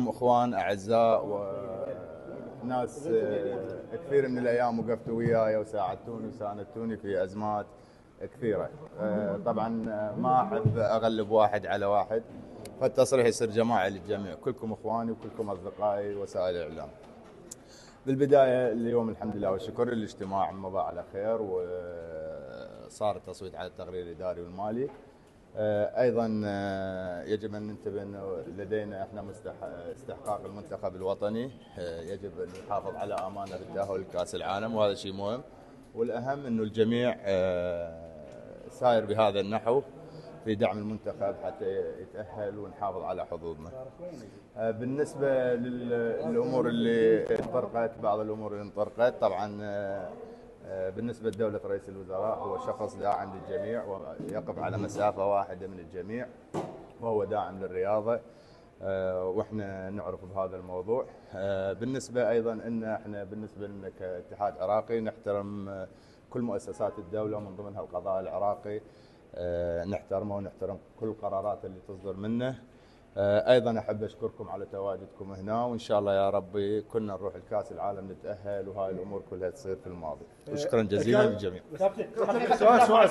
اخوان اعزاء وناس كثير من الايام وقفتوا وياي وساعدتوني وساندتوني في ازمات كثيره. طبعا ما احب اغلب واحد على واحد، فالتصريح يصير جماعي للجميع. كلكم اخواني وكلكم اصدقائي وسائل الاعلام. بالبدايه اليوم الحمد لله والشكر الاجتماع مضى على خير وصار التصويت على التقرير الاداري والمالي. ايضا يجب ان ننتبه انه لدينا احنا استحقاق المنتخب الوطني. يجب ان نحافظ على امانه بالتاهل لكاس العالم، وهذا شيء مهم. والاهم انه الجميع ساير بهذا النحو في دعم المنتخب حتى يتاهل ونحافظ على حظوظنا. بالنسبه للامور اللي انطرقت، بعض الامور اللي انطرقت طبعا بالنسبة لدولة رئيس الوزراء هو شخص داعم للجميع ويقف على مسافة واحدة من الجميع، وهو داعم للرياضة واحنا نعرف بهذا الموضوع. بالنسبة ايضا ان احنا بالنسبة لنا كاتحاد عراقي نحترم كل مؤسسات الدولة ومن ضمنها القضاء العراقي، نحترمه ونحترم كل القرارات اللي تصدر منه. ايضا احب اشكركم على تواجدكم هنا، وان شاء الله يا ربي كنا نروح لكاس العالم نتاهل وهاي الامور كلها تصير في الماضي. وشكرا جزيلا للجميع. كابتن سؤال